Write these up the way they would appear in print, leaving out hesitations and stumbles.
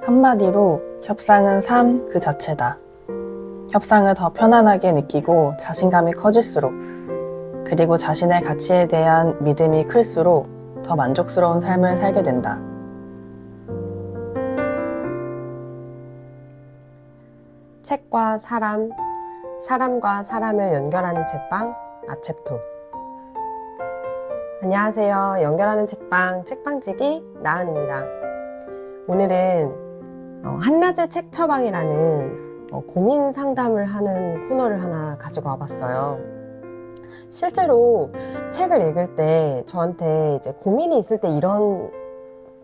한마디로 협상은 삶 그 자체다. 협상을 더 편안하게 느끼고 자신감이 커질수록, 그리고 자신의 가치에 대한 믿음이 클수록 더 만족스러운 삶을 살게 된다. 책과 사람, 사람과 사람을 연결하는 책방, 아챕토. 안녕하세요. 연결하는 책방, 책방지기 나은입니다. 오늘은 한낮의 책 처방이라는 고민 상담을 하는 코너를 하나 가지고 와봤어요. 실제로 책을 읽을 때 저한테 이제 고민이 있을 때 이런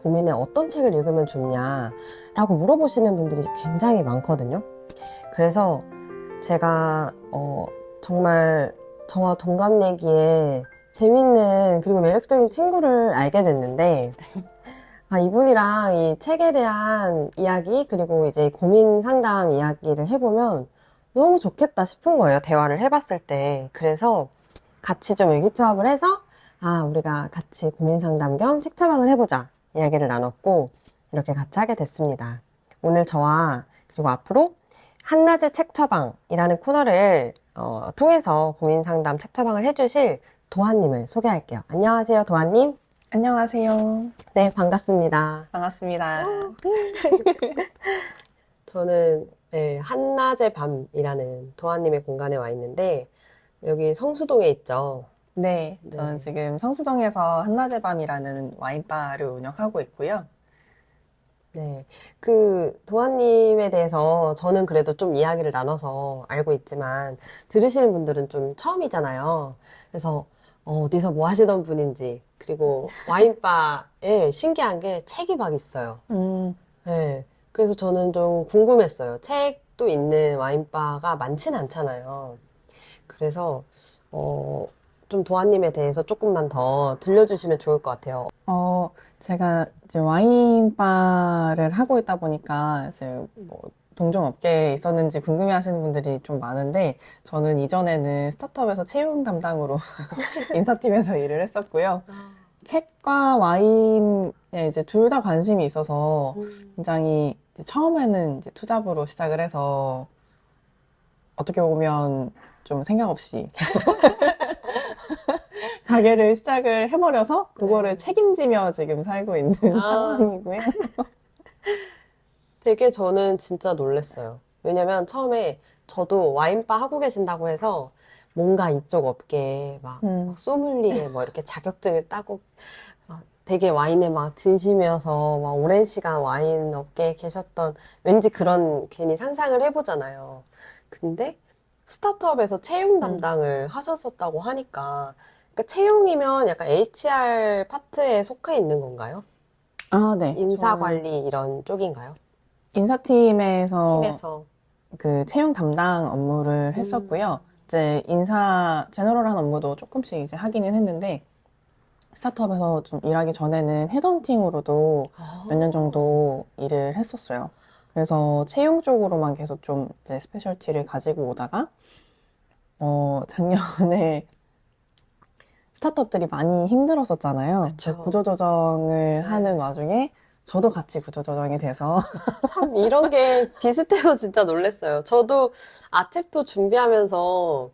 고민에 어떤 책을 읽으면 좋냐라고 물어보시는 분들이 굉장히 많거든요. 그래서 제가 정말 저와 동갑내기에 재밌는 그리고 매력적인 친구를 알게 됐는데 이분이랑 이 책에 대한 이야기 그리고 이제 고민 상담 이야기를 해보면 너무 좋겠다 싶은 거예요. 대화를 해봤을 때. 그래서 같이 좀 의기투합을 해서 우리가 같이 고민 상담 겸 책 처방을 해보자 이야기를 나눴고 이렇게 같이 하게 됐습니다. 오늘 저와 그리고 앞으로 한낮의 책 처방이라는 코너를 통해서 고민 상담 책 처방을 해주실 도하님을 소개할게요. 안녕하세요, 도하님. 안녕하세요. 네, 반갑습니다. 반갑습니다. 저는 한낮의 밤이라는 도하님의 공간에 와 있는데 여기 성수동에 있죠. 네, 저는 지금 성수동에서 한낮의 밤이라는 와인바를 운영하고 있고요. 네, 그 도하님에 대해서 저는 그래도 좀 이야기를 나눠서 알고 있지만 들으시는 분들은 좀 처음이잖아요. 그래서 어디서 뭐 하시던 분인지 그리고 와인바에 신기한 게 책이 막 있어요. 네, 그래서 저는 좀 궁금했어요. 책도 있는 와인바가 많진 않잖아요. 그래서 좀 도하님에 대해서 조금만 더 들려주시면 좋을 것 같아요. 제가 이제 와인바를 하고 있다 보니까 이제 뭐 동종 업계에 있었는지 궁금해 하시는 분들이 좀 많은데, 저는 이전에는 스타트업에서 채용 담당으로 인사팀에서 일을 했었고요. 책과 와인에 이제 둘 다 관심이 있어서 굉장히 이제 처음에는 이제 투잡으로 시작을 해서 어떻게 보면 좀 생각 없이 가게를 시작을 해버려서 그거를 책임지며 지금 살고 있는 상황이고요. 되게 저는 진짜 놀랐어요. 왜냐면 처음에 저도 와인바 하고 계신다고 해서 뭔가 이쪽 업계에 막 소믈리에 뭐 이렇게 자격증을 따고 되게 와인에 막 진심이어서 막 오랜 시간 와인 업계에 계셨던 왠지 그런 괜히 상상을 해보잖아요. 근데 스타트업에서 채용 담당을 하셨었다고 하니까 그러니까 채용이면 약간 HR 파트에 속해 있는 건가요? 네. 인사 저는 관리 이런 쪽인가요? 인사팀에서 팀에서. 그 채용 담당 업무를 했었고요. 이제 제너럴한 업무도 조금씩 이제 하기는 했는데, 스타트업에서 좀 일하기 전에는 헤드헌팅으로도 몇 년 정도 일을 했었어요. 그래서 채용 쪽으로만 계속 좀 이제 스페셜티를 가지고 오다가, 작년에 스타트업들이 많이 힘들었었잖아요. 그쵸. 구조조정을 하는 와중에 저도 같이 구조조정이 돼서 참 이런 게 비슷해서 진짜 놀랐어요. 저도 아챕토 준비하면서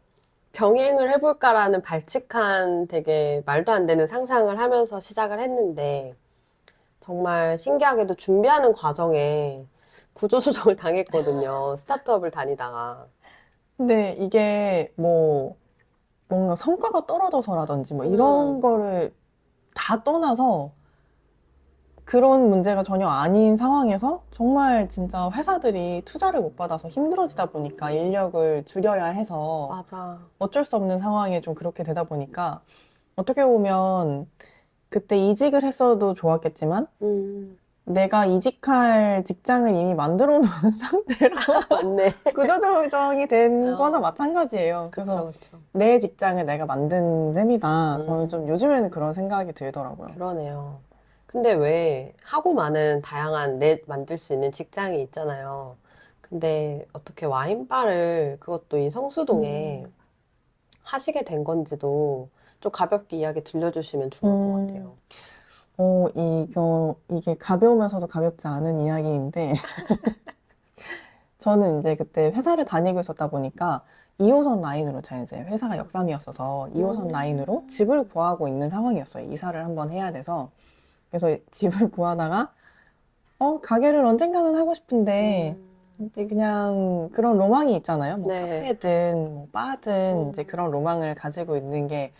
병행을 해볼까라는 발칙한 되게 말도 안 되는 상상을 하면서 시작을 했는데 정말 신기하게도 준비하는 과정에 구조조정을 당했거든요. 스타트업을 다니다가. 근데 이게 뭔가 성과가 떨어져서라든지 이런 거를 다 떠나서 그런 문제가 전혀 아닌 상황에서 정말 진짜 회사들이 투자를 못 받아서 힘들어지다 보니까 인력을 줄여야 해서 맞아. 어쩔 수 없는 상황에 좀 그렇게 되다 보니까, 어떻게 보면 그때 이직을 했어도 좋았겠지만 내가 이직할 직장을 이미 만들어 놓은 상태로 맞네. 구조조정이 된 거나 마찬가지예요. 그래서 그쵸. 내 직장을 내가 만든 셈이다. 저는 좀 요즘에는 그런 생각이 들더라고요. 그러네요. 근데 왜 하고 많은 다양한 만들 수 있는 직장이 있잖아요. 근데 어떻게 와인바를 그것도 이 성수동에 하시게 된 건지도 좀 가볍게 이야기 들려주시면 좋을 것 같아요. 이게 가벼우면서도 가볍지 않은 이야기인데, 저는 이제 그때 회사를 다니고 있었다 보니까 2호선 라인으로, 제가 이제 회사가 역삼이었어서 2호선 라인으로 집을 구하고 있는 상황이었어요. 이사를 한번 해야 돼서. 그래서 집을 구하다가, 가게를 언젠가는 하고 싶은데, 이제 그냥 그런 로망이 있잖아요. 뭐 네. 카페든 뭐 바든 이제 그런 로망을 가지고 있는 게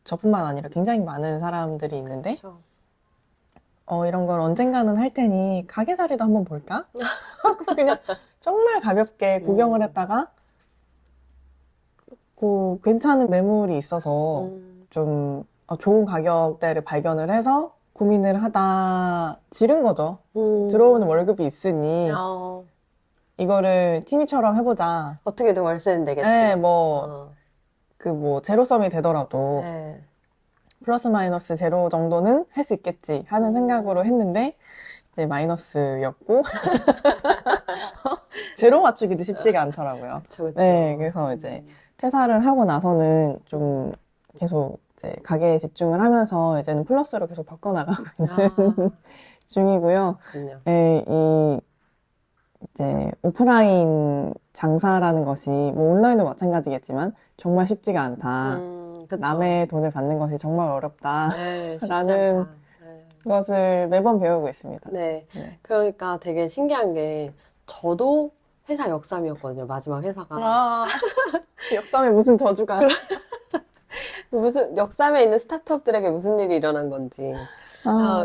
저뿐만 아니라 굉장히 많은 사람들이 있는데, 그렇죠. 이런 걸 언젠가는 할 테니 가게 자리도 한번 볼까? 하고 그냥 정말 가볍게 구경을 했다가 그 괜찮은 매물이 있어서 좀 좋은 가격대를 발견을 해서 고민을 하다 지른 거죠. 들어오는 월급이 있으니 이거를 취미처럼 해보자. 어떻게든 월세는 내겠지. 네, 뭐 제로섬이 되더라도 네. 플러스 마이너스 제로 정도는 할 수 있겠지 하는 생각으로 했는데 이제 마이너스였고 제로 맞추기도 쉽지가 않더라고요. 그쵸. 네, 그래서 이제 퇴사를 하고 나서는 좀 계속 이제 가게에 집중을 하면서 이제는 플러스로 계속 바꿔나가고 있는 중이고요. 그렇군요. 네, 이제 오프라인 장사라는 것이 뭐 온라인도 마찬가지겠지만 정말 쉽지가 않다. 그쵸. 남의 돈을 받는 것이 정말 어렵다. 네, 쉽지 라는 않다. 네. 것을 매번 배우고 있습니다. 네. 네. 그러니까 되게 신기한 게 저도 회사 역삼이었거든요. 마지막 회사가. 역삼에 무슨 저주가. 무슨 역삼에 있는 스타트업들에게 무슨 일이 일어난 건지.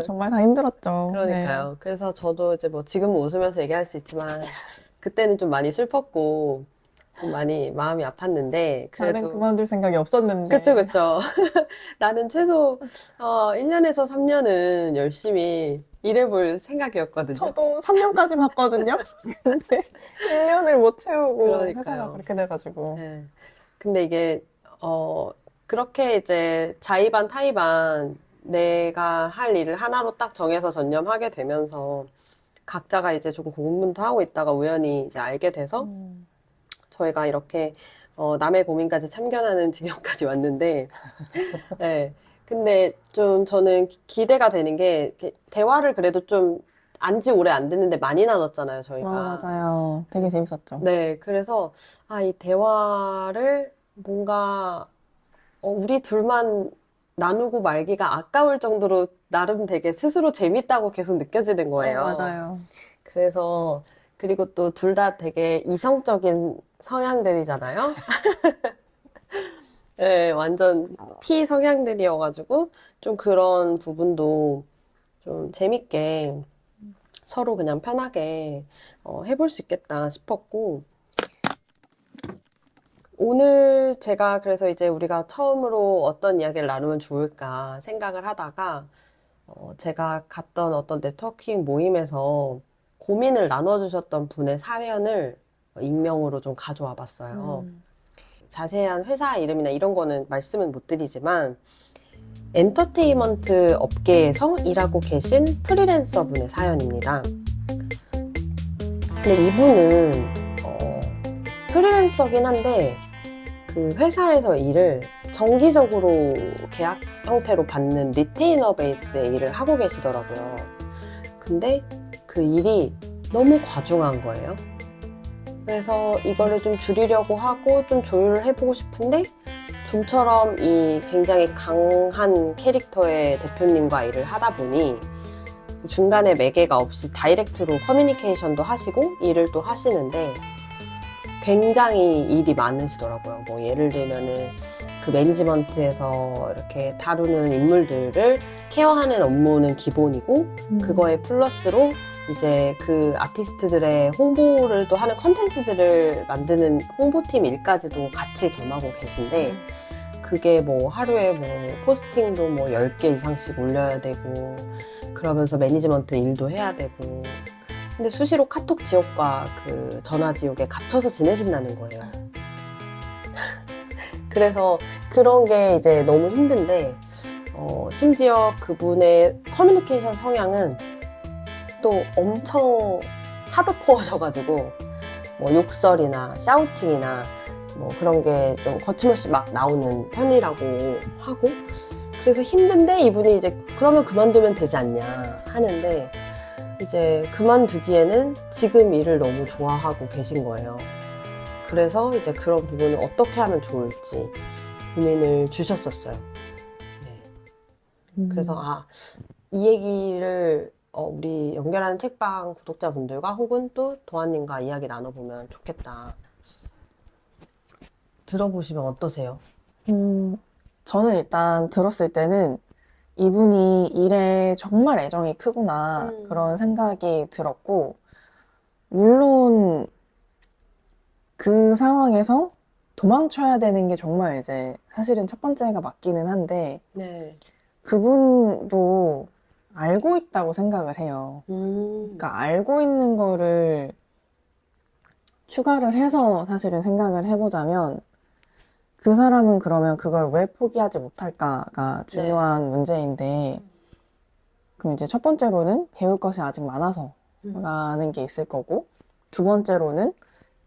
정말 다 힘들었죠. 그러니까요. 네. 그래서 저도 이제 뭐 지금은 웃으면서 얘기할 수 있지만 그때는 좀 많이 슬펐고 좀 많이 마음이 아팠는데 나는 그래도 그만둘 생각이 없었는데. 그쵸. 나는 최소 1년에서 3년은 열심히 일해볼 생각이었거든요. 저도 3년까지 봤거든요. 근데 1년을 못 채우고 그러니까요. 회사가 그렇게 돼가지고. 네. 근데 이게 그렇게 이제 자의반 타의반 내가 할 일을 하나로 딱 정해서 전념하게 되면서 각자가 이제 좀 고군분투하고 있다가 우연히 이제 알게 돼서 저희가 이렇게 남의 고민까지 참견하는 지경까지 왔는데, 네. 근데 좀 저는 기대가 되는 게 이렇게 대화를 그래도 좀 안지 오래 안 됐는데 많이 나눴잖아요, 저희가. 맞아요. 되게 재밌었죠. 네, 그래서 이 대화를 뭔가 우리 둘만 나누고 말기가 아까울 정도로 나름 되게 스스로 재밌다고 계속 느껴지는 거예요. 맞아요. 그래서 그리고 또 둘 다 되게 이성적인 성향들이잖아요. 네, 완전 T 성향들이어가지고 좀 그런 부분도 좀 재밌게 서로 그냥 편하게 해볼 수 있겠다 싶었고 오늘 제가 그래서 이제 우리가 처음으로 어떤 이야기를 나누면 좋을까 생각을 하다가 제가 갔던 어떤 네트워킹 모임에서 고민을 나눠주셨던 분의 사연을 익명으로 좀 가져와 봤어요. 자세한 회사 이름이나 이런 거는 말씀은 못 드리지만 엔터테인먼트 업계에서 일하고 계신 프리랜서 분의 사연입니다. 근데 이분은 프리랜서긴 한데 그 회사에서 일을 정기적으로 계약 형태로 받는 리테이너 베이스의 일을 하고 계시더라고요. 근데 그 일이 너무 과중한 거예요. 그래서 이거를 좀 줄이려고 하고 좀 조율을 해보고 싶은데 좀처럼 이 굉장히 강한 캐릭터의 대표님과 일을 하다 보니 중간에 매개가 없이 다이렉트로 커뮤니케이션도 하시고 일을 또 하시는데 굉장히 일이 많으시더라고요. 뭐 예를 들면은 그 매니지먼트에서 이렇게 다루는 인물들을 케어하는 업무는 기본이고 그거에 플러스로 이제 그 아티스트들의 홍보를 또 하는 컨텐츠들을 만드는 홍보팀 일까지도 같이 겸하고 계신데 그게 뭐 하루에 뭐 포스팅도 뭐 10개 이상씩 올려야 되고 그러면서 매니지먼트 일도 해야 되고 근데 수시로 카톡 지옥과 그 전화 지옥에 갇혀서 지내신다는 거예요. 그래서 그런 게 이제 너무 힘든데 심지어 그분의 커뮤니케이션 성향은 또 엄청 하드코어셔가지고 뭐 욕설이나 샤우팅이나 뭐 그런 게 좀 거침없이 막 나오는 편이라고 하고 그래서 힘든데 이분이 이제 그러면 그만두면 되지 않냐 하는데 이제 그만두기에는 지금 일을 너무 좋아하고 계신 거예요. 그래서 이제 그런 부분을 어떻게 하면 좋을지 고민을 주셨었어요. 네. 그래서 이 얘기를 우리 연결하는 책방 구독자분들과 혹은 또 도아님과 이야기 나눠보면 좋겠다. 들어보시면 어떠세요? 저는 일단 들었을 때는 이분이 일에 정말 애정이 크구나 그런 생각이 들었고, 물론 그 상황에서 도망쳐야 되는 게 정말 이제 사실은 첫 번째가 맞기는 한데, 네. 그분도 알고 있다고 생각을 해요. 그러니까 알고 있는 거를 추가를 해서 사실은 생각을 해보자면, 그 사람은 그러면 그걸 왜 포기하지 못할까가 중요한 문제인데, 그럼 이제 첫 번째로는 배울 것이 아직 많아서 라는 게 있을 거고, 두 번째로는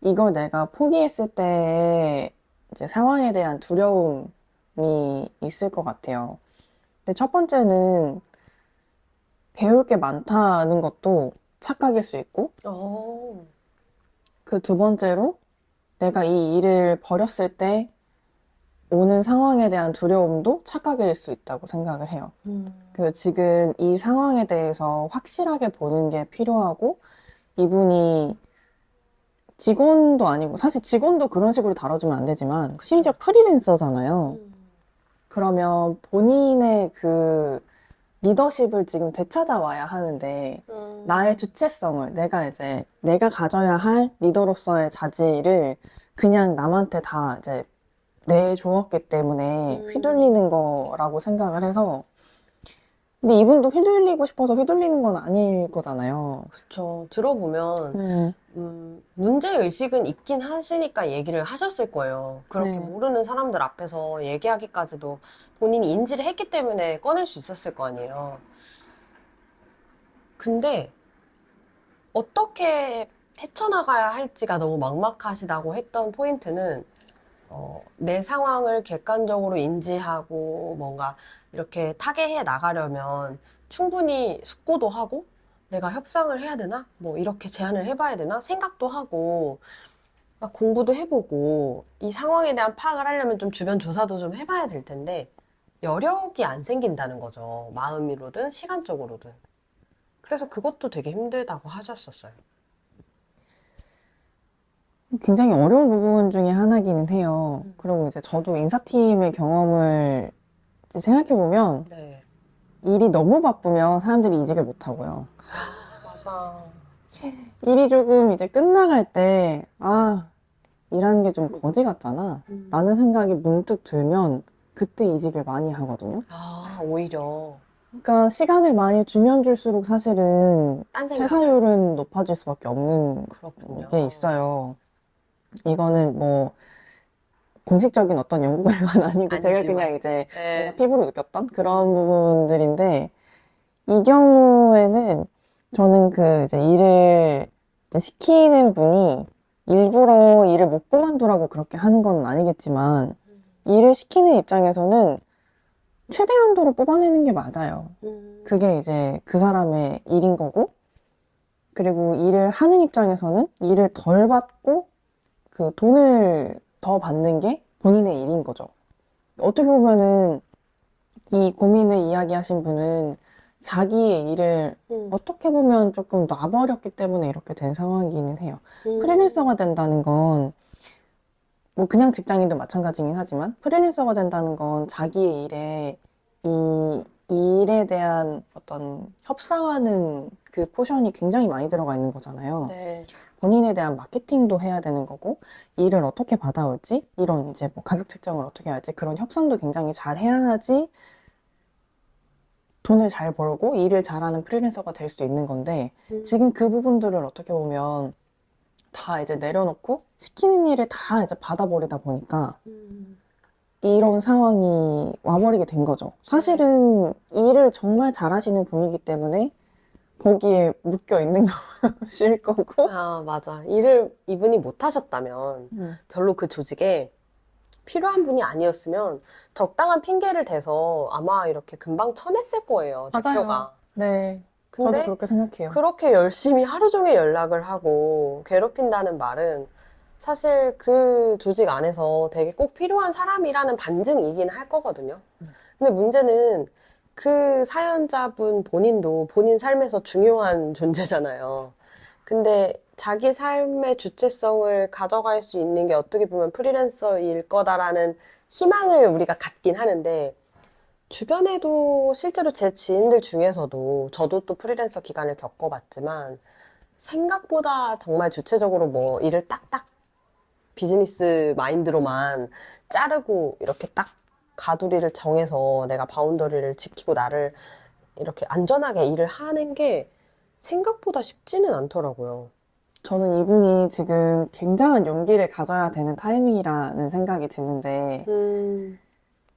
이걸 내가 포기했을 때 이제 상황에 대한 두려움이 있을 것 같아요. 근데 첫 번째는 배울 게 많다는 것도 착각일 수 있고, 그 두 번째로 내가 이 일을 버렸을 때 오는 상황에 대한 두려움도 착각일 수 있다고 생각을 해요. 그래서 지금 이 상황에 대해서 확실하게 보는 게 필요하고, 이분이 직원도 아니고, 사실 직원도 그런 식으로 다뤄주면 안 되지만, 심지어 프리랜서잖아요. 그러면 본인의 그 리더십을 지금 되찾아와야 하는데, 나의 주체성을, 내가 가져야 할 리더로서의 자질을 그냥 남한테 다 이제 내주었기 때문에 휘둘리는 거라고 생각을 해서, 근데 이분도 휘둘리고 싶어서 휘둘리는 건 아닐 거잖아요. 그쵸. 들어보면 문제의식은 있긴 하시니까 얘기를 하셨을 거예요. 그렇게 네. 모르는 사람들 앞에서 얘기하기까지도 본인이 인지를 했기 때문에 꺼낼 수 있었을 거 아니에요. 근데 어떻게 헤쳐나가야 할지가 너무 막막하시다고 했던 포인트는 내 상황을 객관적으로 인지하고 뭔가 이렇게 타개해 나가려면 충분히 숙고도 하고 내가 협상을 해야 되나? 뭐 이렇게 제안을 해봐야 되나? 생각도 하고 막 공부도 해보고 이 상황에 대한 파악을 하려면 좀 주변 조사도 좀 해봐야 될 텐데 여력이 안 생긴다는 거죠. 마음으로든 시간적으로든. 그래서 그것도 되게 힘들다고 하셨었어요. 굉장히 어려운 부분 중에 하나기는 해요. 그리고 이제 저도 인사팀의 경험을 이제 생각해보면, 네. 일이 너무 바쁘면 사람들이 이직을 못 하고요. 맞아. 일이 조금 이제 끝나갈 때, 일하는 게 좀 거지 같잖아. 라는 생각이 문득 들면, 그때 이직을 많이 하거든요. 오히려. 그러니까 시간을 많이 주면 줄수록 사실은 딴 생각. 퇴사율은 높아질 수밖에 없는 그렇군요. 게 있어요. 이거는 뭐 공식적인 어떤 연구 결과는 아니고 제가 아니지만. 그냥 이제 네. 내가 피부로 느꼈던 그런 부분들인데, 이 경우에는 저는 그 이제 일을 이제 시키는 분이 일부러 일을 못 그만두라고 그렇게 하는 건 아니겠지만, 일을 시키는 입장에서는 최대한도로 뽑아내는 게 맞아요. 그게 이제 그 사람의 일인 거고, 그리고 일을 하는 입장에서는 일을 덜 받고 그 돈을 더 받는 게 본인의 일인 거죠. 어떻게 보면은 이 고민을 이야기하신 분은 자기의 일을 어떻게 보면 조금 놔버렸기 때문에 이렇게 된 상황이기는 해요. 프리랜서가 된다는 건, 뭐 그냥 직장인도 마찬가지긴 하지만, 프리랜서가 된다는 건 자기의 이 일에 대한 어떤 협상하는 그 포션이 굉장히 많이 들어가 있는 거잖아요. 네. 본인에 대한 마케팅도 해야 되는 거고, 일을 어떻게 받아올지, 이런 이제 뭐 가격 책정을 어떻게 할지, 그런 협상도 굉장히 잘 해야지 돈을 잘 벌고 일을 잘하는 프리랜서가 될 수 있는 건데, 지금 그 부분들을 어떻게 보면 다 이제 내려놓고 시키는 일을 다 이제 받아버리다 보니까 이런 상황이 와버리게 된 거죠. 사실은 일을 정말 잘하시는 분이기 때문에 거기에 묶여 있는 것일 거고. 맞아. 일을 이분이 못 하셨다면 별로 그 조직에 필요한 분이 아니었으면 적당한 핑계를 대서 아마 이렇게 금방 쳐냈을 거예요, 맞아요. 대표가. 네. 저도 근데 그렇게 생각해요. 그렇게 열심히 하루 종일 연락을 하고 괴롭힌다는 말은 사실 그 조직 안에서 되게 꼭 필요한 사람이라는 반증이긴 할 거거든요. 근데 문제는 그 사연자분 본인도 본인 삶에서 중요한 존재잖아요. 근데 자기 삶의 주체성을 가져갈 수 있는 게 어떻게 보면 프리랜서일 거다라는 희망을 우리가 갖긴 하는데, 주변에도 실제로 제 지인들 중에서도 저도 또 프리랜서 기간을 겪어봤지만 생각보다 정말 주체적으로 뭐 일을 딱딱 비즈니스 마인드로만 자르고 이렇게 딱 가두리를 정해서 내가 바운더리를 지키고 나를 이렇게 안전하게 일을 하는 게 생각보다 쉽지는 않더라고요. 저는 이분이 지금 굉장한 용기를 가져야 되는 타이밍이라는 생각이 드는데,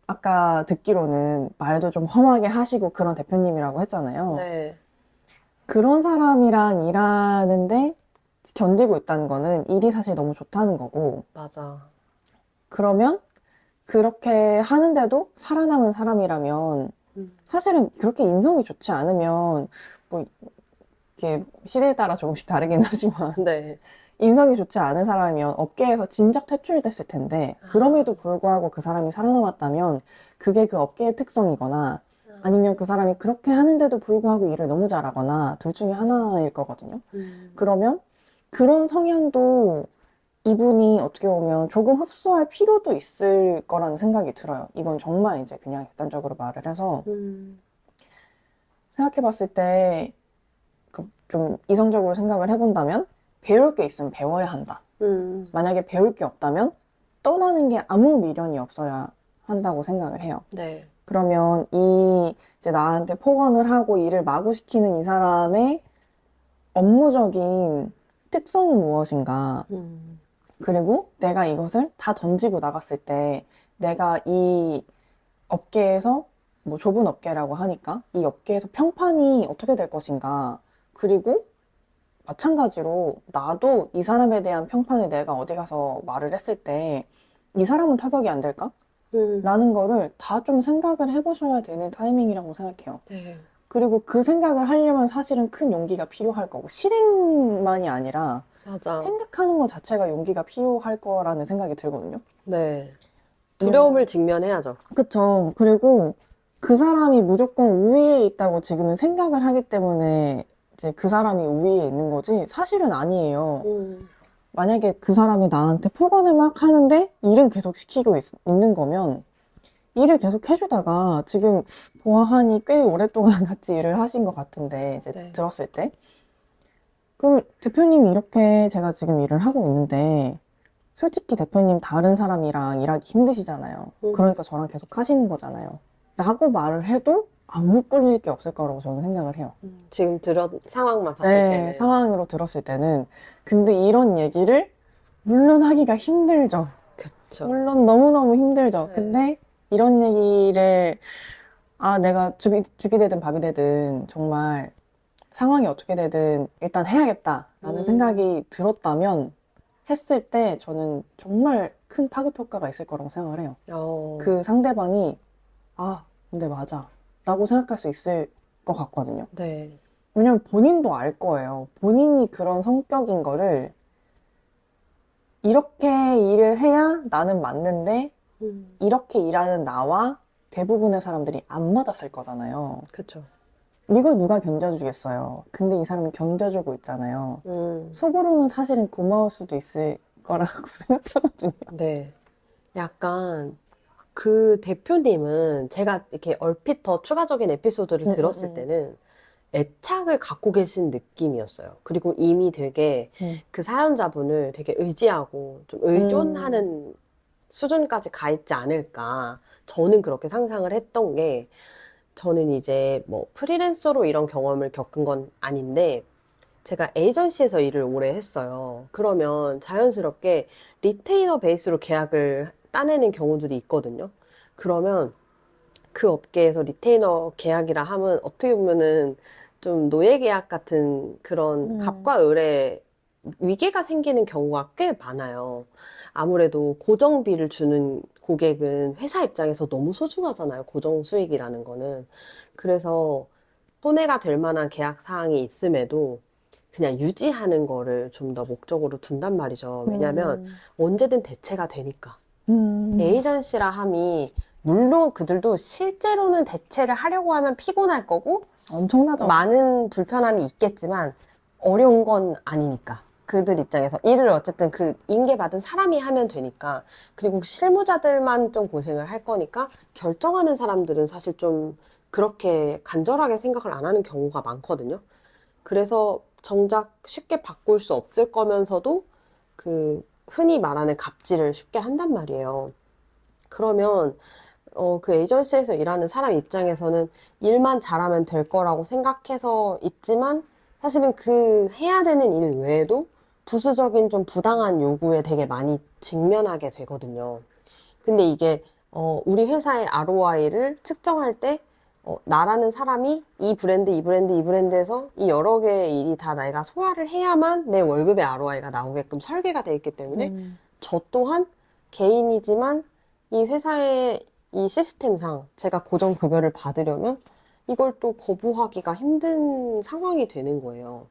아까 듣기로는 말도 좀 험하게 하시고 그런 대표님이라고 했잖아요. 네. 그런 사람이랑 일하는데 견디고 있다는 거는 일이 사실 너무 좋다는 거고, 맞아. 그러면 그렇게 하는데도 살아남은 사람이라면 사실은 그렇게 인성이 좋지 않으면 뭐 이게 시대에 따라 조금씩 다르긴 하지만 네. 인성이 좋지 않은 사람이면 업계에서 진작 퇴출됐을 텐데 그럼에도 불구하고 그 사람이 살아남았다면 그게 그 업계의 특성이거나 아니면 그 사람이 그렇게 하는데도 불구하고 일을 너무 잘하거나 둘 중에 하나일 거거든요. 그러면 그런 성향도 이분이 어떻게 보면 조금 흡수할 필요도 있을 거라는 생각이 들어요. 이건 정말 이제 그냥 객관적으로 말을 해서 생각해 봤을 때 좀 이성적으로 생각을 해본다면 배울 게 있으면 배워야 한다. 만약에 배울 게 없다면 떠나는 게 아무 미련이 없어야 한다고 생각을 해요. 네. 그러면 이제 나한테 폭언을 하고 일을 마구 시키는 이 사람의 업무적인 특성은 무엇인가? 그리고 내가 이것을 다 던지고 나갔을 때 내가 이 업계에서 뭐 좁은 업계라고 하니까 이 업계에서 평판이 어떻게 될 것인가? 그리고 마찬가지로 나도 이 사람에 대한 평판을 내가 어디 가서 말을 했을 때 이 사람은 타격이 안 될까? 라는 거를 다 좀 생각을 해보셔야 되는 타이밍이라고 생각해요. 네. 그리고 그 생각을 하려면 사실은 큰 용기가 필요할 거고 실행만이 아니라 맞아. 생각하는 것 자체가 용기가 필요할 거라는 생각이 들거든요. 네. 두려움을 직면해야죠. 그쵸. 그리고 그 사람이 무조건 우위에 있다고 지금은 생각을 하기 때문에 이제 그 사람이 우위에 있는 거지 사실은 아니에요. 만약에 그 사람이 나한테 폭언을 막 하는데 일은 계속 시키고 있는 거면 일을 계속 해주다가 지금 보아하니 꽤 오랫동안 같이 일을 하신 것 같은데 이제 네. 들었을 때 그럼 대표님이 이렇게 제가 지금 일을 하고 있는데 솔직히 대표님 다른 사람이랑 일하기 힘드시잖아요. 그러니까 저랑 계속 하시는 거잖아요. 라고 말을 해도 아무 끌릴 게 없을 거라고 저는 생각을 해요. 지금 상황만 봤을 네, 때는. 상황으로 들었을 때는. 근데 이런 얘기를 물론 하기가 힘들죠. 그쵸. 물론 너무너무 힘들죠. 네. 근데 이런 얘기를 내가 죽이 되든 밥이 되든 정말 상황이 어떻게 되든 일단 해야겠다라는 생각이 들었다면 했을 때 저는 정말 큰 파급 효과가 있을 거라고 생각을 해요. 그 상대방이 근데 맞아 라고 생각할 수 있을 것 같거든요. 네. 왜냐면 본인도 알 거예요. 본인이 그런 성격인 거를 이렇게 일을 해야 나는 맞는데 이렇게 일하는 나와 대부분의 사람들이 안 맞았을 거잖아요. 그쵸. 이걸 누가 견뎌주겠어요. 근데 이 사람이 견뎌주고 있잖아요. 속으로는 사실은 고마울 수도 있을 거라고 생각하거든요. 네. 약간 그 대표님은 제가 이렇게 얼핏 더 추가적인 에피소드를 들었을 때는 애착을 갖고 계신 느낌이었어요. 그리고 이미 되게 그 사연자분을 되게 의지하고 좀 의존하는 수준까지 가 있지 않을까. 저는 그렇게 상상을 했던 게, 저는 이제 뭐 프리랜서로 이런 경험을 겪은 건 아닌데, 제가 에이전시에서 일을 오래 했어요. 그러면 자연스럽게 리테이너 베이스로 계약을 따내는 경우들이 있거든요. 그러면 그 업계에서 리테이너 계약이라 하면 어떻게 보면은 좀 노예 계약 같은 그런 갑과 을의 위계가 생기는 경우가 꽤 많아요. 아무래도 고정비를 주는 고객은 회사 입장에서 너무 소중하잖아요. 고정 수익이라는 거는. 그래서 손해가 될 만한 계약 사항이 있음에도 그냥 유지하는 거를 좀 더 목적으로 둔단 말이죠. 왜냐면 언제든 대체가 되니까. 에이전시라 함이 물론 그들도 실제로는 대체를 하려고 하면 피곤할 거고 엄청나죠. 많은 불편함이 있겠지만 어려운 건 아니니까. 그들 입장에서 일을 어쨌든 그 인계받은 사람이 하면 되니까. 그리고 실무자들만 좀 고생을 할 거니까 결정하는 사람들은 사실 좀 그렇게 간절하게 생각을 안 하는 경우가 많거든요. 그래서 정작 쉽게 바꿀 수 없을 거면서도 그 흔히 말하는 갑질을 쉽게 한단 말이에요. 그러면 그 에이전시에서 일하는 사람 입장에서는 일만 잘하면 될 거라고 생각해서 있지만 사실은 그 해야 되는 일 외에도 부수적인 좀 부당한 요구에 되게 많이 직면하게 되거든요. 근데 이게 우리 회사의 ROI를 측정할 때 나라는 사람이 이 브랜드, 이 브랜드, 이 브랜드에서 이 여러 개의 일이 다 내가 소화를 해야만 내 월급의 ROI가 나오게끔 설계가 되어 있기 때문에 저 또한 개인이지만 이 회사의 이 시스템상 제가 고정급여를 받으려면 이걸 또 거부하기가 힘든 상황이 되는 거예요.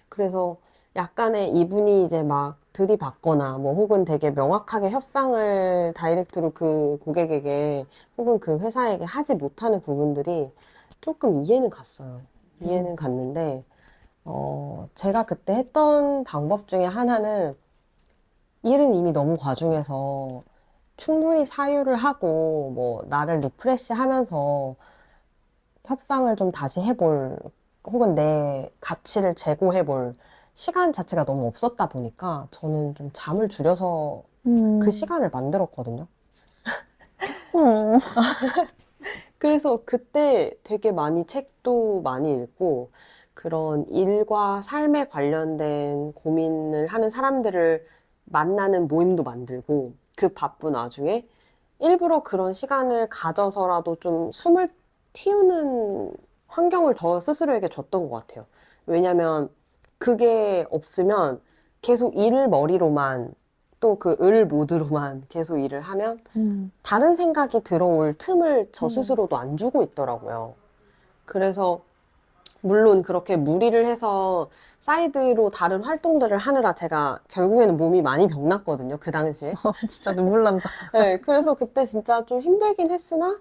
그래서 약간의 이분이 이제 막 들이받거나 뭐 혹은 되게 명확하게 협상을 다이렉트로 그 고객에게 혹은 그 회사에게 하지 못하는 부분들이 조금 이해는 갔어요. 이해는 갔는데 제가 그때 했던 방법 중에 하나는 일은 이미 너무 과중해서 충분히 사유를 하고 뭐 나를 리프레시 하면서 협상을 좀 다시 해볼 혹은 내 가치를 재고해볼 시간 자체가 너무 없었다 보니까 저는 좀 잠을 줄여서 그 시간을 만들었거든요. 그래서 그때 되게 많이 책도 많이 읽고 그런 일과 삶에 관련된 고민을 하는 사람들을 만나는 모임도 만들고 그 바쁜 와중에 일부러 그런 시간을 가져서라도 좀 숨을 틔우는 환경을 더 스스로에게 줬던 것 같아요. 왜냐면 그게 없으면 계속 일 머리로만 또 그 을 모드로만 계속 일을 하면 다른 생각이 들어올 틈을 저 스스로도 안 주고 있더라고요. 그래서 물론 그렇게 무리를 해서 사이드로 다른 활동들을 하느라 제가 결국에는 몸이 많이 병났거든요. 그 당시에. 진짜 눈물 난다. 네, 그래서 그때 진짜 좀 힘들긴 했으나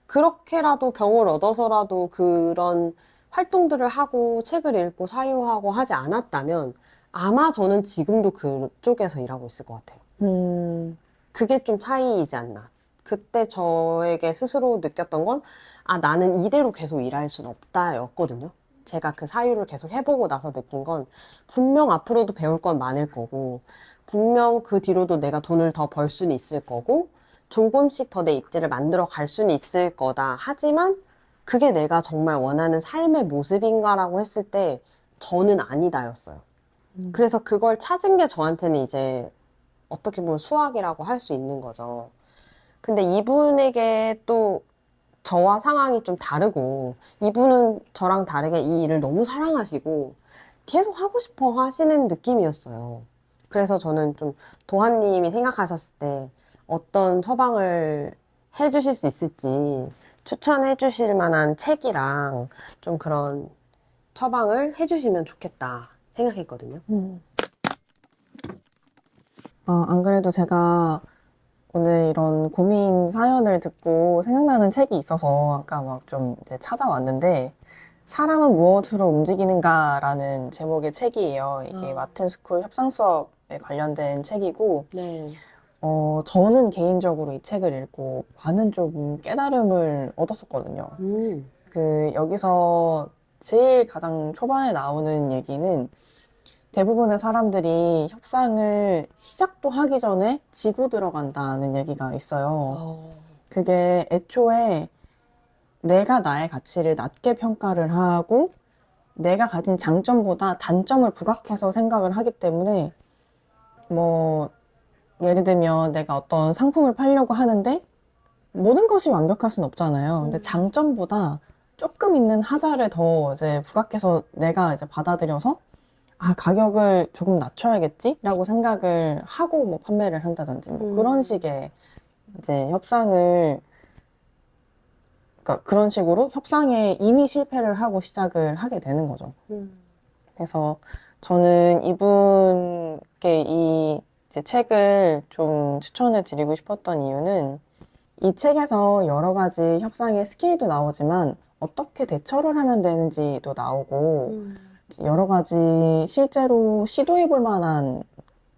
그렇게라도 병을 얻어서라도 그런 활동들을 하고 책을 읽고 사유하고 하지 않았다면 아마 저는 지금도 그쪽에서 일하고 있을 것 같아요. 그게 좀 차이이지 않나. 그때 저에게 스스로 느꼈던 건, 아, 나는 이대로 계속 일할 순 없다 였거든요. 제가 그 사유를 계속 해보고 나서 느낀 건 분명 앞으로도 배울 건 많을 거고, 분명 그 뒤로도 내가 돈을 더 벌 수는 있을 거고, 조금씩 더 내 입지를 만들어 갈 수는 있을 거다. 하지만 그게 내가 정말 원하는 삶의 모습인가라고 했을 때 저는 아니다였어요. 그래서 그걸 찾은 게 저한테는 이제 어떻게 보면 수학이라고 할 수 있는 거죠. 근데 이분에게 또 저와 상황이 좀 다르고 이분은 저랑 다르게 이 일을 너무 사랑하시고 계속 하고 싶어 하시는 느낌이었어요. 그래서 저는 좀 도하님이 생각하셨을 때 어떤 처방을 해주실 수 있을지 추천해 주실 만한 책이랑 좀 그런 처방을 해주시면 좋겠다 생각했거든요. 안 그래도 제가 오늘 이런 고민 사연을 듣고 생각나는 책이 있어서 아까 막 좀 이제 찾아왔는데 사람은 무엇으로 움직이는가라는 제목의 책이에요. 이게 마틴 스쿨 협상 수업에 관련된 책이고 네. 저는 개인적으로 이 책을 읽고 많은 좀 깨달음을 얻었었거든요. 여기서 제일 가장 초반에 나오는 얘기는 대부분의 사람들이 협상을 시작도 하기 전에 지고 들어간다는 얘기가 있어요. 그게 애초에 내가 나의 가치를 낮게 평가를 하고 내가 가진 장점보다 단점을 부각해서 생각을 하기 때문에 뭐 예를 들면 내가 어떤 상품을 팔려고 하는데 모든 것이 완벽할 수는 없잖아요. 근데 장점보다 조금 있는 하자를 더 이제 부각해서 내가 이제 받아들여서 아, 가격을 조금 낮춰야겠지? 라고 생각을 하고 뭐 판매를 한다든지 뭐 그런 식의 이제 협상을, 그러니까 그런 식으로 협상에 이미 실패를 하고 시작을 하게 되는 거죠. 그래서 저는 이분께 이 이제 책을 좀 추천해 드리고 싶었던 이유는 이 책에서 여러 가지 협상의 스킬도 나오지만 어떻게 대처를 하면 되는지도 나오고 여러 가지 실제로 시도해 볼 만한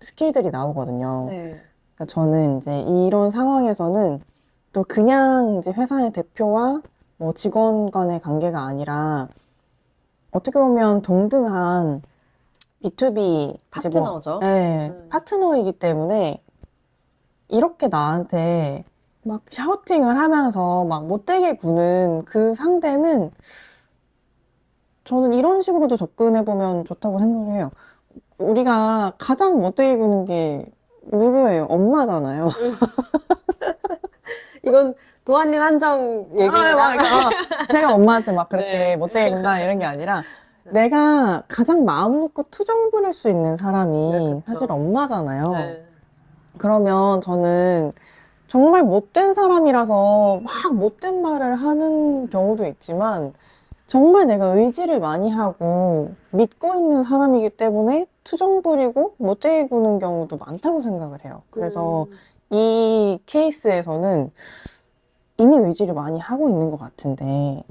스킬들이 나오거든요. 네. 그러니까 저는 이제 이런 상황에서는 또 그냥 이제 회사의 대표와 뭐 직원 간의 관계가 아니라 어떻게 보면 동등한 B2B 이제 파트너죠. 네, 파트너이기 때문에 이렇게 나한테 막 샤우팅을 하면서 막 못되게 구는 그 상대는 저는 이런 식으로도 접근해보면 좋다고 생각을 해요. 우리가 가장 못되게 구는 게 누구예요? 엄마잖아요. 이건 도아님 한정 얘기입니다. 제가 엄마한테 막 그렇게 네. 못되게 군다 이런 게 아니라 내가 가장 마음 놓고 투정 부릴 수 있는 사람이 네, 그쵸. 사실 엄마잖아요. 네. 그러면 저는 정말 못된 사람이라서 막 못된 말을 하는 경우도 있지만 정말 내가 의지를 많이 하고 믿고 있는 사람이기 때문에 투정 부리고 못되게 구는 경우도 많다고 생각을 해요. 그래서 이 케이스에서는 이미 의지를 많이 하고 있는 것 같은데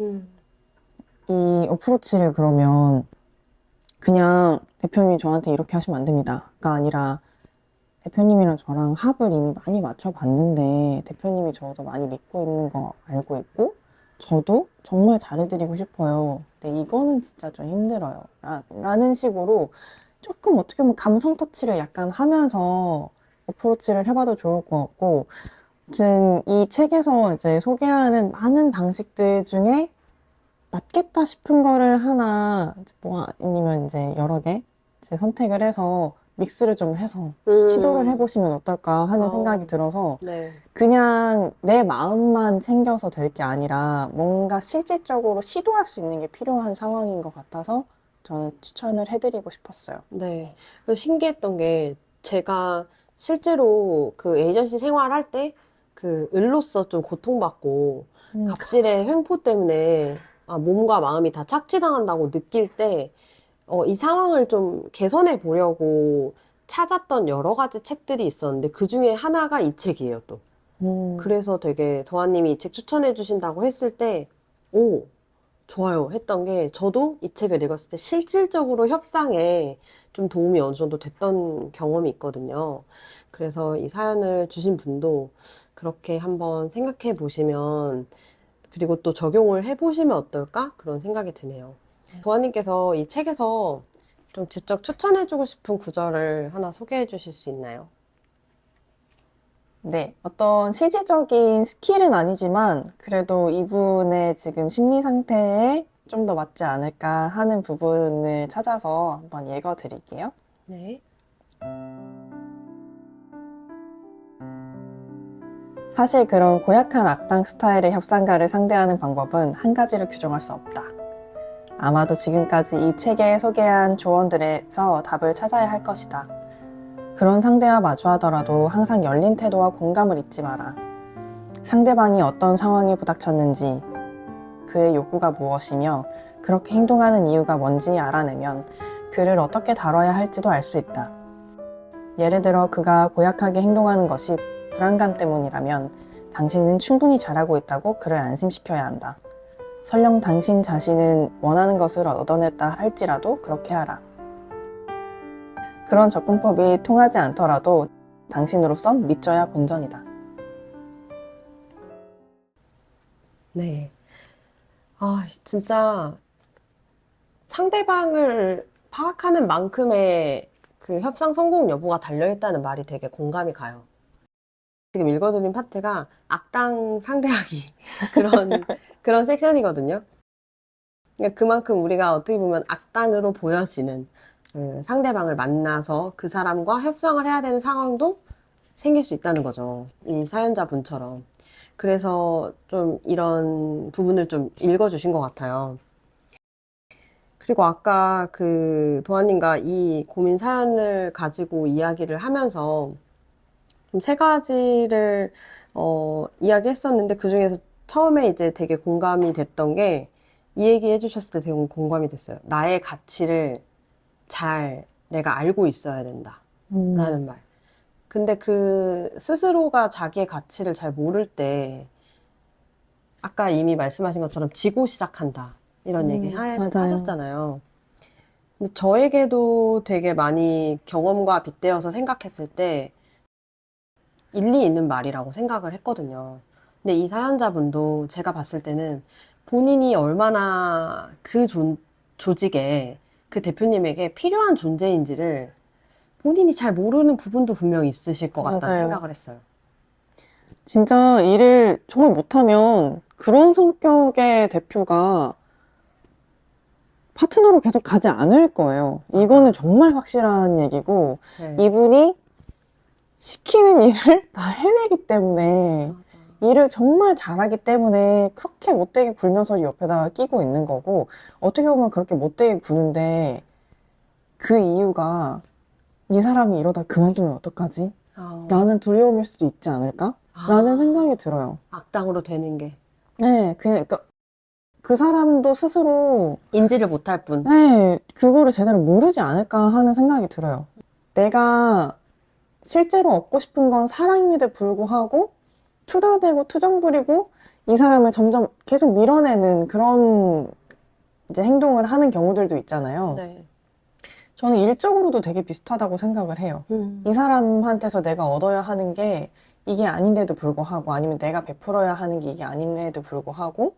이 어프로치를 그러면 그냥 대표님이 저한테 이렇게 하시면 안 됩니다가 아니라 대표님이랑 저랑 합을 이미 많이 맞춰봤는데 대표님이 저도 많이 믿고 있는 거 알고 있고 저도 정말 잘해드리고 싶어요. 근데 이거는 진짜 좀 힘들어요. 라는 식으로 조금 어떻게 보면 감성 터치를 약간 하면서 어프로치를 해봐도 좋을 것 같고 아무튼 이 책에서 이제 소개하는 많은 방식들 중에 맞겠다 싶은 거를 하나 뭐 아니면 이제 여러 개 이제 선택을 해서 믹스를 좀 해서 시도를 해보시면 어떨까 하는 생각이 들어서 네. 그냥 내 마음만 챙겨서 될 게 아니라 뭔가 실질적으로 시도할 수 있는 게 필요한 상황인 것 같아서 저는 추천을 해드리고 싶었어요. 네. 그래서 신기했던 게 제가 실제로 그 에이전시 생활할 때 그 을로서 좀 고통받고 갑질의 횡포 때문에 몸과 마음이 다 착취당한다고 느낄 때 이 상황을 좀 개선해 보려고 찾았던 여러 가지 책들이 있었는데 그 중에 하나가 이 책이에요, 또. 그래서 되게 도아님이 이 책 추천해 주신다고 했을 때, 오, 좋아요 했던 게 저도 이 책을 읽었을 때 실질적으로 협상에 좀 도움이 어느 정도 됐던 경험이 있거든요. 그래서 이 사연을 주신 분도 그렇게 한번 생각해 보시면 그리고 또 적용을 해 보시면 어떨까? 그런 생각이 드네요. 도아님께서 이 책에서 좀 직접 추천해 주고 싶은 구절을 하나 소개해 주실 수 있나요? 네, 어떤 실질적인 스킬은 아니지만 그래도 이분의 지금 심리 상태에 좀 더 맞지 않을까 하는 부분을 찾아서 한번 읽어 드릴게요. 네. 사실 그런 고약한 악당 스타일의 협상가를 상대하는 방법은 한 가지로 규정할 수 없다. 아마도 지금까지 이 책에 소개한 조언들에서 답을 찾아야 할 것이다. 그런 상대와 마주하더라도 항상 열린 태도와 공감을 잊지 마라. 상대방이 어떤 상황에 부닥쳤는지, 그의 욕구가 무엇이며 그렇게 행동하는 이유가 뭔지 알아내면 그를 어떻게 다뤄야 할지도 알 수 있다. 예를 들어 그가 고약하게 행동하는 것이 불안감 때문이라면 당신은 충분히 잘하고 있다고 그를 안심시켜야 한다. 설령 당신 자신은 원하는 것을 얻어냈다 할지라도 그렇게 하라. 그런 접근법이 통하지 않더라도 당신으로선 믿져야 본전이다. 네. 진짜 상대방을 파악하는 만큼의 그 협상 성공 여부가 달려있다는 말이 되게 공감이 가요. 지금 읽어드린 파트가 악당 상대하기 그런 섹션이거든요. 그러니까 그만큼 우리가 어떻게 보면 악당으로 보여지는 그 상대방을 만나서 그 사람과 협상을 해야 되는 상황도 생길 수 있다는 거죠. 이 사연자분처럼. 그래서 좀 이런 부분을 좀 읽어주신 것 같아요. 그리고 아까 그 도아님과 이 고민 사연을 가지고 이야기를 하면서 좀 세 가지를 이야기했었는데 그 중에서 처음에 이제 되게 공감이 됐던 게 이 얘기 해주셨을 때 되게 공감이 됐어요. 나의 가치를 잘 내가 알고 있어야 된다. 라는 말. 근데 그 스스로가 자기의 가치를 잘 모를 때 아까 이미 말씀하신 것처럼 지고 시작한다. 이런 얘기 맞아요. 하셨잖아요. 근데 저에게도 되게 많이 경험과 빗대어서 생각했을 때 일리 있는 말이라고 생각을 했거든요. 근데 이 사연자분도 제가 봤을 때는 본인이 얼마나 그 조직에 그 대표님에게 필요한 존재인지를 본인이 잘 모르는 부분도 분명히 있으실 것 같다는 맞아요. 생각을 했어요. 진짜 일을 정말 못하면 그런 성격의 대표가 파트너로 계속 가지 않을 거예요. 이거는 정말 확실한 얘기고, 네. 이분이 시키는 일을 다 해내기 때문에, 맞아. 일을 정말 잘하기 때문에 그렇게 못되게 굴면서 옆에다가 끼고 있는 거고, 어떻게 보면 그렇게 못되게 구는데, 그 이유가 이 사람이 이러다 그만두면 어떡하지? 라는 두려움일 수도 있지 않을까? 라는 생각이 들어요. 악당으로 되는 게 네, 그러니까 그 사람도 스스로 인지를 못할 뿐. 네, 그거를 제대로 모르지 않을까 하는 생각이 들어요. 내가 실제로 얻고 싶은 건 사랑임에도 불구하고 투덜대고 투정 부리고 이 사람을 점점 계속 밀어내는 그런 이제 행동을 하는 경우들도 있잖아요. 네. 저는 일적으로도 되게 비슷하다고 생각을 해요. 이 사람한테서 내가 얻어야 하는 게 이게 아닌데도 불구하고 아니면 내가 베풀어야 하는 게 이게 아님에도 불구하고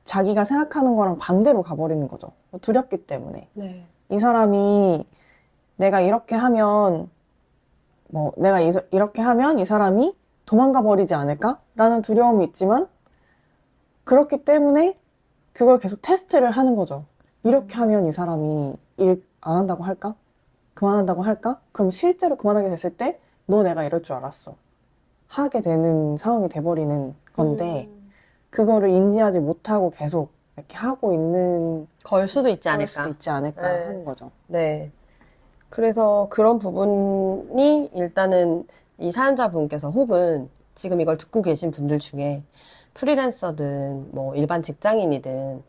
자기가 생각하는 거랑 반대로 가버리는 거죠. 두렵기 때문에. 네. 이 사람이 내가 이렇게 하면 내가 이렇게 하면 이 사람이 도망가 버리지 않을까? 라는 두려움이 있지만 그렇기 때문에 그걸 계속 테스트를 하는 거죠. 이렇게 하면 이 사람이 일 안 한다고 할까? 그만한다고 할까? 그럼 실제로 그만하게 됐을 때 너 내가 이럴 줄 알았어. 하게 되는 상황이 돼버리는 건데 그거를 인지하지 못하고 계속 이렇게 하고 있는 걸 수도 있지 걸 않을까. 수도 있지 않을까 네. 하는 거죠. 네. 그래서 그런 부분이 일단은 이 사연자분께서 혹은 지금 이걸 듣고 계신 분들 중에 프리랜서든 뭐 일반 직장인이든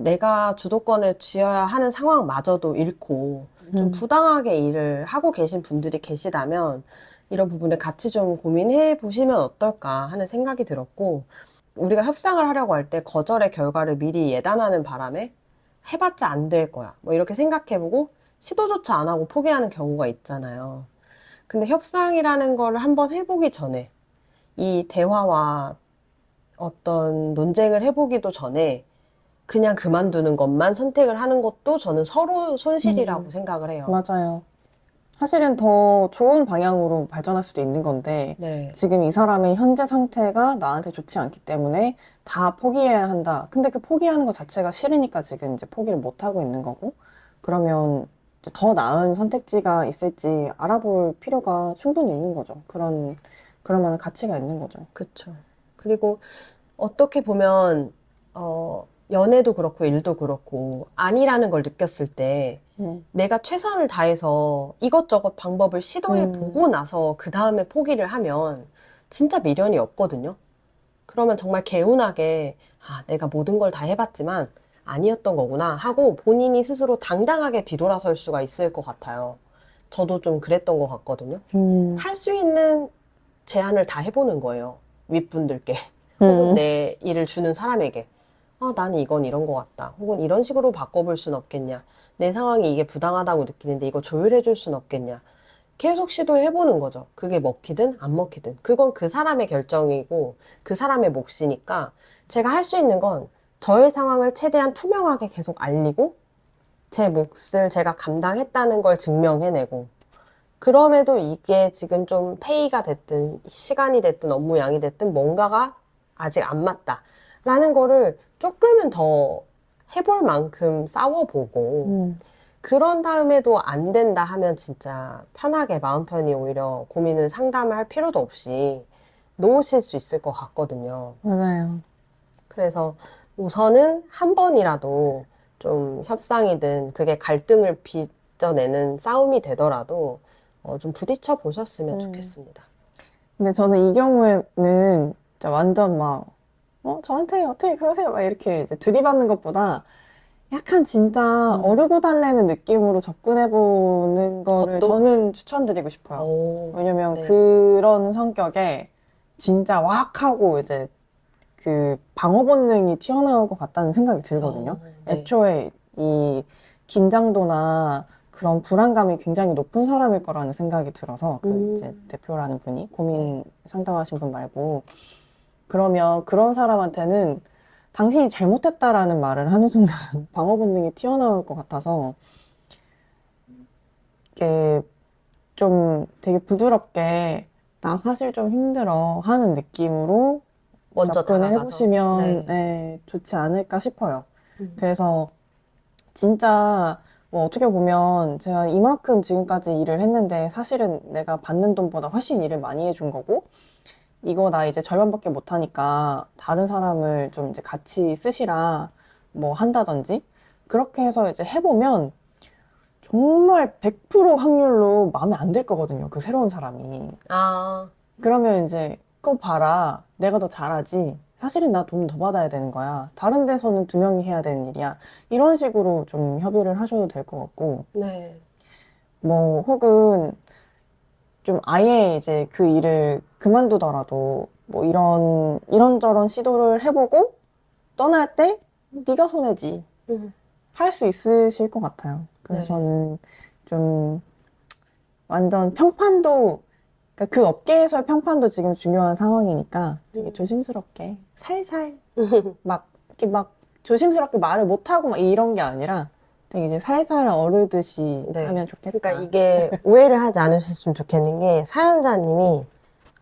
내가 주도권을 쥐어야 하는 상황마저도 잃고 좀 부당하게 일을 하고 계신 분들이 계시다면 이런 부분을 같이 좀 고민해 보시면 어떨까 하는 생각이 들었고 우리가 협상을 하려고 할 때 거절의 결과를 미리 예단하는 바람에 해봤자 안 될 거야. 뭐 이렇게 생각해보고 시도조차 안 하고 포기하는 경우가 있잖아요. 근데 협상이라는 걸 한번 해보기 전에 이 대화와 어떤 논쟁을 해보기도 전에 그냥 그만두는 것만 선택을 하는 것도 저는 서로 손실이라고 생각을 해요. 맞아요. 사실은 더 좋은 방향으로 발전할 수도 있는 건데 네. 지금 이 사람의 현재 상태가 나한테 좋지 않기 때문에 다 포기해야 한다. 근데 그 포기하는 것 자체가 싫으니까 지금 이제 포기를 못 하고 있는 거고 그러면 이제 더 나은 선택지가 있을지 알아볼 필요가 충분히 있는 거죠. 그럴 만한 가치가 있는 거죠. 그쵸. 그리고 어떻게 보면 연애도 그렇고 일도 그렇고 아니라는 걸 느꼈을 때 내가 최선을 다해서 이것저것 방법을 시도해 보고 나서 그 다음에 포기를 하면 진짜 미련이 없거든요. 그러면 정말 개운하게 내가 모든 걸 다 해봤지만 아니었던 거구나 하고 본인이 스스로 당당하게 뒤돌아설 수가 있을 것 같아요. 저도 좀 그랬던 것 같거든요. 할 수 있는 제안을 다 해보는 거예요. 윗분들께. 혹은 내 일을 주는 사람에게. 나는 이건 이런 것 같다. 혹은 이런 식으로 바꿔볼 순 없겠냐. 내 상황이 이게 부당하다고 느끼는데 이거 조율해 줄 순 없겠냐. 계속 시도해보는 거죠. 그게 먹히든 안 먹히든. 그건 그 사람의 결정이고 그 사람의 몫이니까 제가 할 수 있는 건 저의 상황을 최대한 투명하게 계속 알리고 제 몫을 제가 감당했다는 걸 증명해내고 그럼에도 이게 지금 좀 페이가 됐든 시간이 됐든 업무 양이 됐든 뭔가가 아직 안 맞다 라는 거를 조금은 더 해볼 만큼 싸워보고 그런 다음에도 안 된다 하면 진짜 편하게 마음 편히 오히려 고민을 상담을 할 필요도 없이 놓으실 수 있을 것 같거든요. 맞아요. 그래서 우선은 한 번이라도 좀 협상이든 그게 갈등을 빚어내는 싸움이 되더라도 좀 부딪혀 보셨으면 좋겠습니다. 근데 저는 이 경우에는 진짜 완전 막, 저한테 어떻게 그러세요? 막 이렇게 이제 들이받는 것보다 약간 진짜 어르고 달래는 느낌으로 접근해보는 거를 것도? 저는 추천드리고 싶어요. 오, 왜냐면 네. 그런 성격에 진짜 왁 하고 이제 그 방어 본능이 튀어나올 것 같다는 생각이 들거든요. 네. 애초에 이 긴장도나 그런 불안감이 굉장히 높은 사람일 거라는 생각이 들어서 그 이제 대표라는 분이 고민 상담하신 분 말고 그러면 그런 사람한테는 당신이 잘못했다라는 말을 하는 순간 방어 본능이 튀어나올 것 같아서 이게 좀 되게 부드럽게 나 사실 좀 힘들어 하는 느낌으로 먼저 접근을 다가가서. 해보시면 네. 좋지 않을까 싶어요. 그래서 진짜 뭐 어떻게 보면 제가 이만큼 지금까지 일을 했는데 사실은 내가 받는 돈보다 훨씬 일을 많이 해준 거고 이거 나 이제 절반밖에 못 하니까 다른 사람을 좀 이제 같이 쓰시라 뭐 한다든지 그렇게 해서 이제 해보면 정말 100% 확률로 마음에 안 들 거거든요. 그 새로운 사람이. 아, 그러면 이제 그거 봐라. 내가 더 잘하지. 사실은 나 돈 더 받아야 되는 거야. 다른 데서는 2명이 해야 되는 일이야. 이런 식으로 좀 협의를 하셔도 될 것 같고, 네. 뭐, 혹은 좀 아예 이제 그 일을 그만두더라도, 뭐 이런저런 시도를 해보고, 떠날 때, 네가 손해지. 할 수 있으실 것 같아요. 그래서 네. 저는 좀 완전 평판도 그러니까 그 업계에서의 평판도 지금 중요한 상황이니까 되게 조심스럽게 살살 막 이렇게 막 조심스럽게 말을 못하고 막 이런 게 아니라 되게 이제 살살 어르듯이 네. 하면 좋겠다. 그러니까 이게 오해를 하지 않으셨으면 좋겠는 게 사연자님이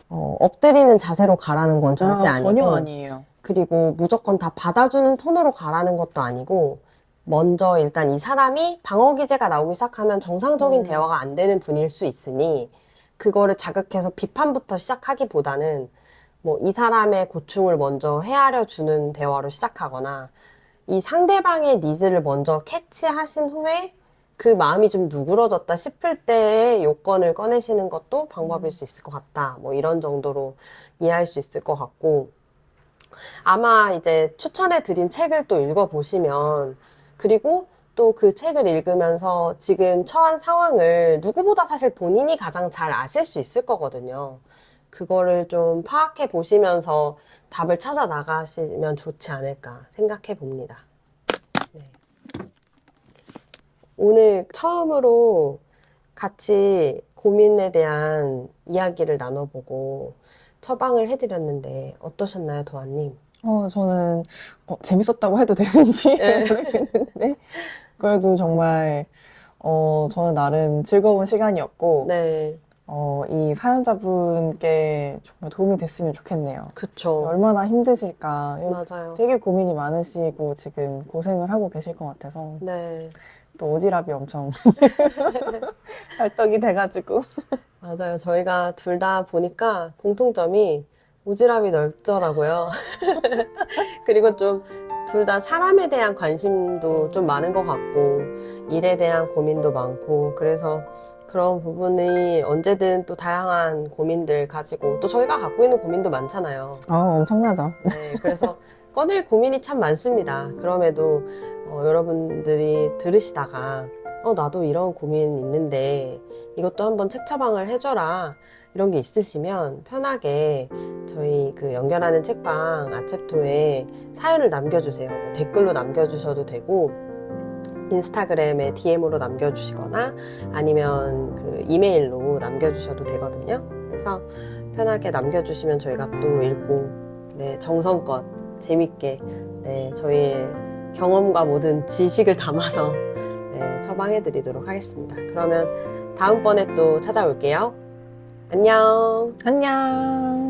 엎드리는 자세로 가라는 건 절대 아니고 전혀 아니에요. 그리고 무조건 다 받아주는 톤으로 가라는 것도 아니고 먼저 일단 이 사람이 방어 기제가 나오기 시작하면 정상적인 대화가 안 되는 분일 수 있으니 그거를 자극해서 비판부터 시작하기보다는 뭐 이 사람의 고충을 먼저 헤아려 주는 대화로 시작하거나 이 상대방의 니즈를 먼저 캐치하신 후에 그 마음이 좀 누그러졌다 싶을 때의 요건을 꺼내시는 것도 방법일 수 있을 것 같다. 뭐 이런 정도로 이해할 수 있을 것 같고 아마 이제 추천해 드린 책을 또 읽어보시면 그리고 또 그 책을 읽으면서 지금 처한 상황을 누구보다 사실 본인이 가장 잘 아실 수 있을 거거든요. 그거를 좀 파악해 보시면서 답을 찾아 나가시면 좋지 않을까 생각해 봅니다. 네. 오늘 처음으로 같이 고민에 대한 이야기를 나눠보고 처방을 해드렸는데 어떠셨나요, 도아님? 저는 재밌었다고 해도 되는지 모르겠는데 그래도 정말 저는 나름 즐거운 시간이었고 네, 이 사연자분께 정말 도움이 됐으면 좋겠네요. 그쵸. 얼마나 힘드실까. 맞아요. 되게 고민이 많으시고 지금 고생을 하고 계실 것 같아서 네, 또 오지랖이 엄청 발동이 돼가지고 맞아요. 저희가 둘 다 보니까 공통점이 오지랖이 넓더라고요. 그리고 좀 둘 다 사람에 대한 관심도 좀 많은 것 같고, 일에 대한 고민도 많고, 그래서 그런 부분이 언제든 또 다양한 고민들 가지고, 또 저희가 갖고 있는 고민도 많잖아요. 엄청나죠. 네, 그래서 꺼낼 고민이 참 많습니다. 그럼에도 여러분들이 들으시다가 나도 이런 고민 있는데 이것도 한번 책 처방을 해줘라 이런 게 있으시면 편하게 저희 그 연결하는 책방 아챕토에 사연을 남겨주세요. 댓글로 남겨주셔도 되고 인스타그램에 DM으로 남겨주시거나 아니면 그 이메일로 남겨주셔도 되거든요. 그래서 편하게 남겨주시면 저희가 또 읽고 네, 정성껏 재밌게 네, 저희의 경험과 모든 지식을 담아서 네, 처방해 드리도록 하겠습니다. 그러면 다음번에 또 찾아올게요. 안녕. 안녕.